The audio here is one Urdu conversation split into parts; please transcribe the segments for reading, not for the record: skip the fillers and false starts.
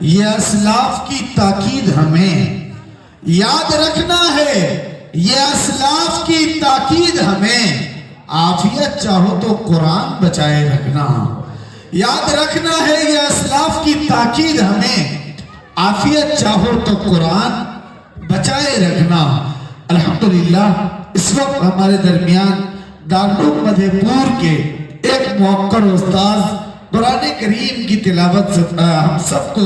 یہ اسلاف کی تاکید ہمیں یاد رکھنا ہے، یہ اسلاف کی تاکید ہمیں، عافیت چاہو تو قرآن بچائے رکھنا، یاد رکھنا ہے یہ اسلاف کی تاکید ہمیں، عافیت چاہو تو قرآن بچائے رکھنا۔ الحمدللہ اس وقت ہمارے درمیان دارالعلوم مدھے پور کے ایک موقر استاذ قرآن کریم کی تلاوت ہم سب کو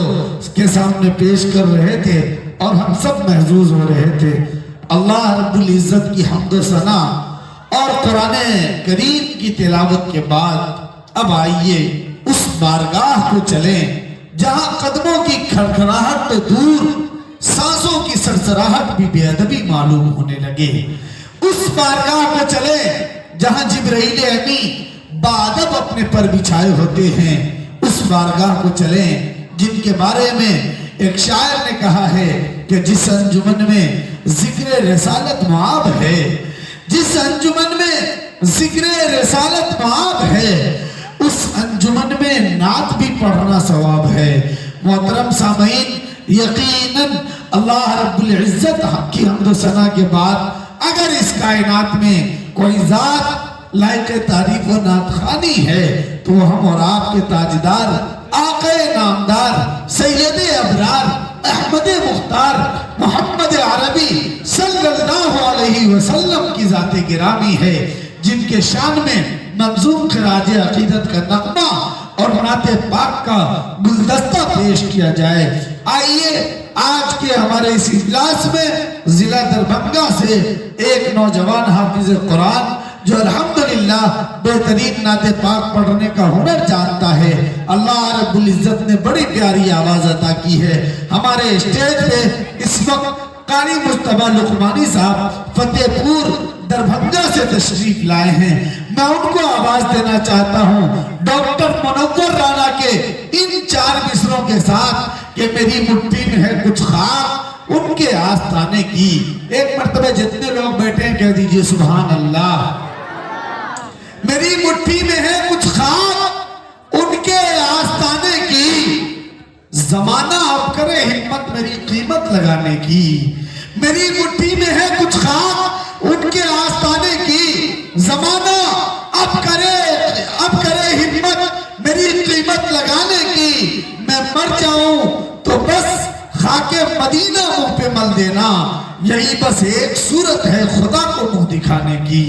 کے سامنے پیش کر رہے تھے اور ہم سب محظوظ ہو رہے تھے۔ اللہ رب العزت کی حمد و ثنا اور قرآن کریم کی تلاوت کے بعد اب آئیے اس بارگاہ کو چلیں جہاں قدموں کی کھڑکھڑاہٹ تو دور، سانسوں کی سرسراہٹ بھی بے ادبی معلوم ہونے لگے۔ اس بارگاہ کو چلیں جہاں جبرائیل امی بادب اپنے پر بچھائے ہوتے ہیں۔ اس بارگاہ کو چلیں جن کے بارے میں ایک شاعر نے کہا ہے کہ جس انجمن میں ذکر رسالت معاب ہے، جس انجمن میں ذکر رسالت معاب ہے، اس انجمن میں نعت بھی پڑھنا ثواب ہے۔ محترم سامعین، یقیناً اللہ رب العزت کی حمد و ثنا کے بعد اگر اس کائنات میں کوئی ذات لائق تعریف و نعت خوانی ہے تو وہ ہم اور آپ کے تاجدار، آقا نامدار، سید ابرار، احمد مختار، محمد عربی صلی اللہ علیہ وسلم کی ذات گرامی ہے، جن کے شان میں منظوم خراج عقیدت کا نغمہ اور نعت پاک کا گلدستہ پیش کیا جائے۔ آئیے آج کے ہمارے اس اجلاس میں ضلع دربھنگہ سے ایک نوجوان حافظ قرآن جو الحمدللہ بہترین نعت پاک پڑھنے کا ہنر جانتا ہے، اللہ رب العزت نے بڑی پیاری آواز عطا کی ہے۔ ہمارے اسٹیج پہ اس وقت قاری مصطفیٰ لقمانی صاحب فتح پور دربھنگہ سے تشریف لائے ہیں۔ میں ان کو آواز دینا چاہتا ہوں ڈاکٹر منور رانا کے ان 4 مصروں کے ساتھ کہ میری مٹھی میں ہے کچھ خاک ان کے آستانے کی۔ ایک مرتبہ جتنے لوگ بیٹھے ہیں کہہ دیجئے سبحان اللہ۔ میری مٹھی میں ہے کچھ خاک ان کے آستانے کی، زمانہ اب کرے ہمت میری قیمت لگانے کی۔ میری مٹھی میں ہے کچھ خاک ان کے آستانے کی، زمانہ اب کرے ہمت میری قیمت لگانے کی۔ میں مر جاؤں تو بس خاک مدینہ منہ پہ مل دینا، یہی بس ایک صورت ہے خدا کو منہ دکھانے کی۔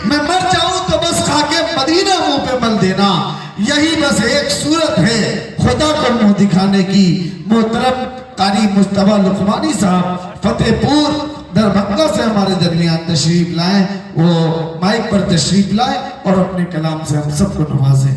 میں مر جاؤں تو بس خاک مدینہ منہ پہ مل دینا، یہی بس ایک صورت ہے خدا کو منہ دکھانے کی۔ محترم قاری مصطفیٰ لقمانی صاحب فتح پور دربھنگہ سے ہمارے درمیان تشریف لائیں، وہ مائک پر تشریف لائیں اور اپنے کلام سے ہم سب کو نوازیں۔